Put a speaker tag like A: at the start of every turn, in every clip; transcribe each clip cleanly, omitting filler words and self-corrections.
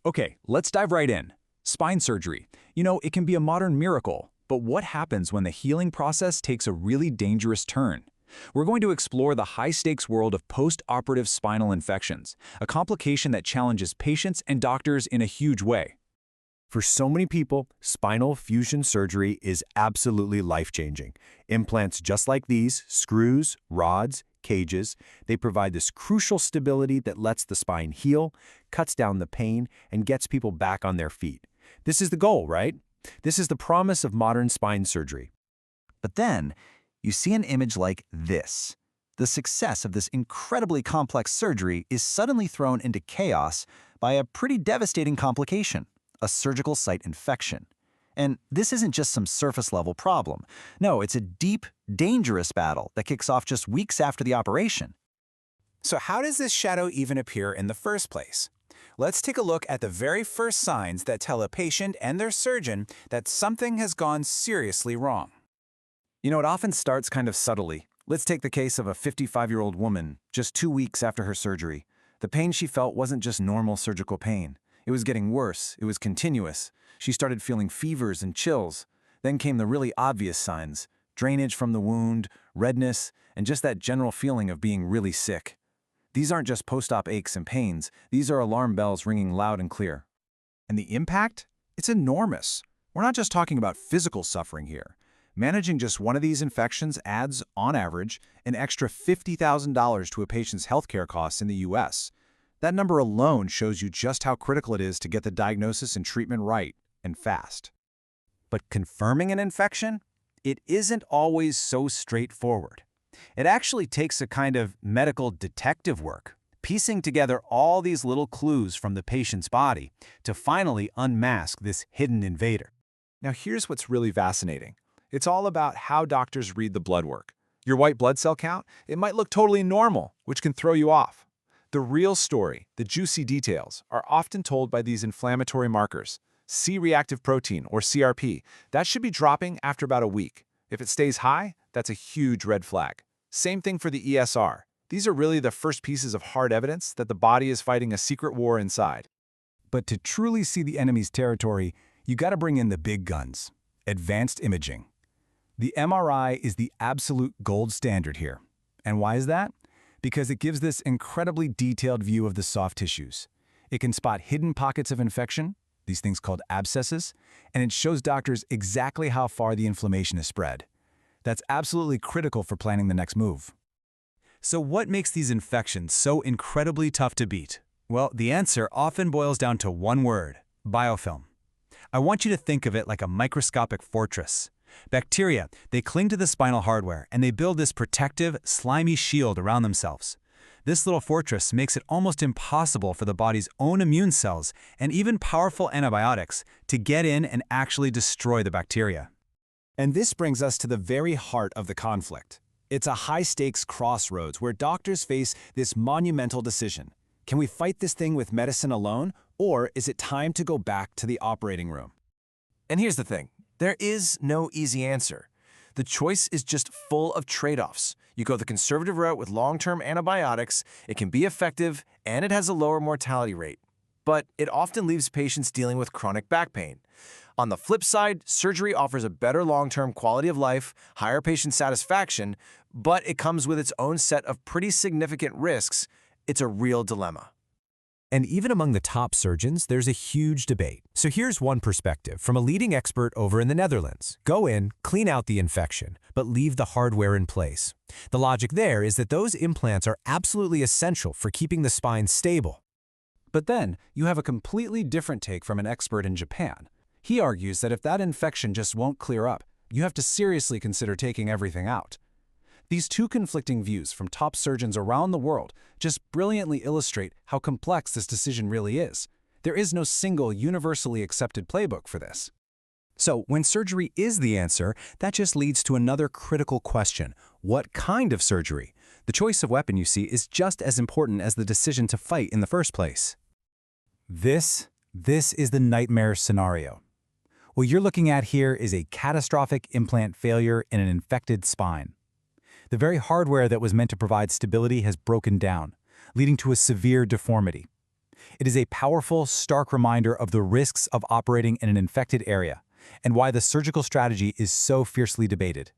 A: Okay, let's dive right in. Spine surgery. It can be a modern miracle, but what happens when the healing process takes a really dangerous turn? We're going to explore the high-stakes world of post-operative spinal infections, a complication that challenges patients and doctors in a huge way.
B: For so many people, spinal fusion surgery is absolutely life-changing. Implants just like these, screws, rods, cages, they provide this crucial stability that lets the spine heal, cuts down the pain, and gets people back on their feet. This is the goal, right? This is the promise of modern spine surgery.
A: But then, you see an image like this. The success of this incredibly complex surgery is suddenly thrown into chaos by a pretty devastating complication, a surgical site infection. And this isn't just some surface-level problem. No, it's a deep, dangerous battle that kicks off just weeks after the operation. So how does this shadow even appear in the first place? Let's take a look at the very first signs that tell a patient and their surgeon that something has gone seriously wrong. It often starts kind of subtly. Let's take the case of a 55-year-old woman, just 2 weeks after her surgery. The pain she felt wasn't just normal surgical pain. It was getting worse. It was continuous. She started feeling fevers and chills. Then came the really obvious signs: drainage from the wound, redness, and just that general feeling of being really sick. These aren't just post-op aches and pains. These are alarm bells ringing loud and clear. And the impact? It's enormous. We're not just talking about physical suffering here. Managing just one of these infections adds, on average, an extra $50,000 to a patient's healthcare costs in the U.S. That number alone shows you just how critical it is to get the diagnosis and treatment right, and fast. But confirming an infection? It isn't always so straightforward. It actually takes a kind of medical detective work, piecing together all these little clues from the patient's body to finally unmask this hidden invader. Now here's what's really fascinating. It's all about how doctors read the blood work. Your white blood cell count, it might look totally normal, which can throw you off. The real story, the juicy details, are often told by these inflammatory markers. C-reactive protein, or CRP, that should be dropping after about a week. If it stays high, that's a huge red flag. Same thing for the ESR. These are really the first pieces of hard evidence that the body is fighting a secret war inside. But to truly see the enemy's territory, you gotta bring in the big guns: advanced imaging. The MRI is the absolute gold standard here. And why is that? Because it gives this incredibly detailed view of the soft tissues. It can spot hidden pockets of infection, these things called abscesses, and it shows doctors exactly how far the inflammation is spread. That's absolutely critical for planning the next move. So what makes these infections so incredibly tough to beat? Well, the answer often boils down to one word: biofilm. I want you to think of it like a microscopic fortress. Bacteria, they cling to the spinal hardware, and they build this protective, slimy shield around themselves. This little fortress makes it almost impossible for the body's own immune cells and even powerful antibiotics to get in and actually destroy the bacteria. And this brings us to the very heart of the conflict. It's a high-stakes crossroads where doctors face this monumental decision. Can we fight this thing with medicine alone, or is it time to go back to the operating room?
C: And here's the thing. There is no easy answer. The choice is just full of trade-offs. You go the conservative route with long-term antibiotics, it can be effective, and it has a lower mortality rate. But it often leaves patients dealing with chronic back pain. On the flip side, surgery offers a better long-term quality of life, higher patient satisfaction, but it comes with its own set of pretty significant risks. It's a real dilemma.
B: And even among the top surgeons, there's a huge debate. So here's one perspective from a leading expert over in the Netherlands. Go in, clean out the infection, but leave the hardware in place. The logic there is that those implants are absolutely essential for keeping the spine stable.
A: But then, you have a completely different take from an expert in Japan. He argues that if that infection just won't clear up, you have to seriously consider taking everything out. These two conflicting views from top surgeons around the world just brilliantly illustrate how complex this decision really is. There is no single universally accepted playbook for this. So when surgery is the answer, that just leads to another critical question: what kind of surgery? The choice of weapon, you see, is just as important as the decision to fight in the first place. This is the nightmare scenario. What you're looking at here is a catastrophic implant failure in an infected spine. The very hardware that was meant to provide stability has broken down.
B: leading to a severe deformity. It is a powerful, stark reminder of the risks of operating in an infected area and why the surgical strategy is so fiercely debated.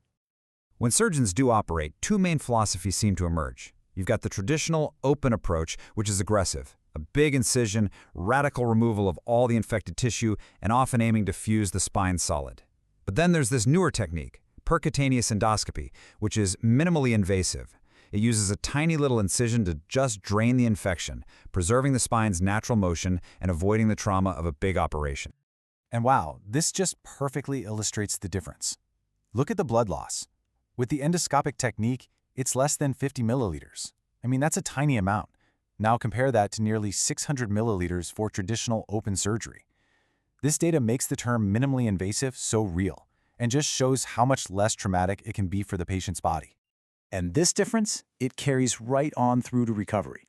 A: When surgeons do operate, two main philosophies seem to emerge. You've got the traditional open approach, which is aggressive. A big incision, radical removal of all the infected tissue, and often aiming to fuse the spine solid. But then there's this newer technique, percutaneous endoscopy, which is minimally invasive. It uses a tiny little incision to just drain the infection, preserving the spine's natural motion and avoiding the trauma of a big operation.
B: And wow, this just perfectly illustrates the difference. Look at the blood loss. With the endoscopic technique, it's less than 50 milliliters. I mean, that's a tiny amount. Now compare that to nearly 600 milliliters for traditional open surgery. This data makes the term minimally invasive so real, and just shows how much less traumatic it can be for the patient's body. And this difference, it carries right on through to recovery.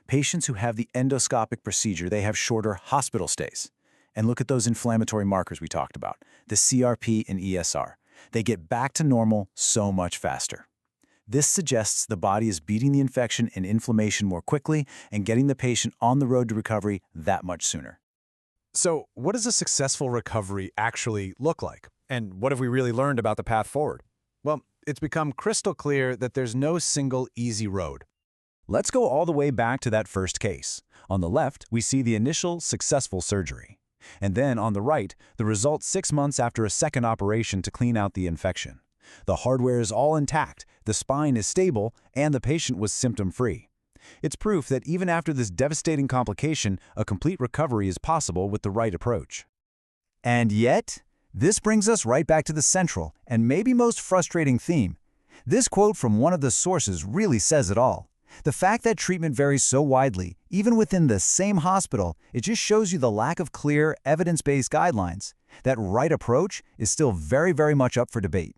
B: Patients who have the endoscopic procedure, they have shorter hospital stays. And look at those inflammatory markers we talked about, the CRP and ESR. They get back to normal so much faster. This suggests the body is beating the infection and inflammation more quickly and getting the patient on the road to recovery that much sooner.
D: So, what does a successful recovery actually look like? And what have we really learned about the path forward? Well, it's become crystal clear that there's no single easy road.
B: Let's go all the way back to that first case. On the left, we see the initial successful surgery. And then on the right, the result 6 months after a second operation to clean out the infection. The hardware is all intact, the spine is stable, and the patient was symptom-free. It's proof that even after this devastating complication, a complete recovery is possible with the right approach. And yet, this brings us right back to the central and maybe most frustrating theme. This quote from one of the sources really says it all. The fact that treatment varies so widely, even within the same hospital, it just shows you the lack of clear, evidence-based guidelines. That right approach is still very, very much up for debate.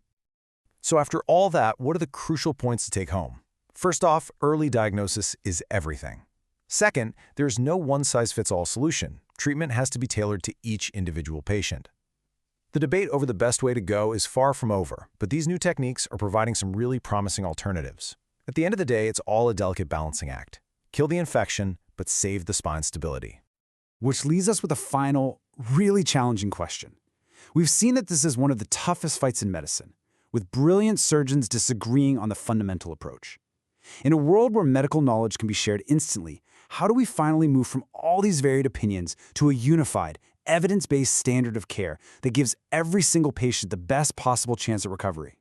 D: So after all that, what are the crucial points to take home? First off, early diagnosis is everything. Second, there's no one-size-fits-all solution. Treatment has to be tailored to each individual patient. The debate over the best way to go is far from over, but these new techniques are providing some really promising alternatives. At the end of the day, it's all a delicate balancing act. Kill the infection, but save the spine's stability.
E: Which leaves us with a final, really challenging question. We've seen that this is one of the toughest fights in medicine, with brilliant surgeons disagreeing on the fundamental approach. In a world where medical knowledge can be shared instantly, how do we finally move from all these varied opinions to a unified, evidence-based standard of care that gives every single patient the best possible chance at recovery?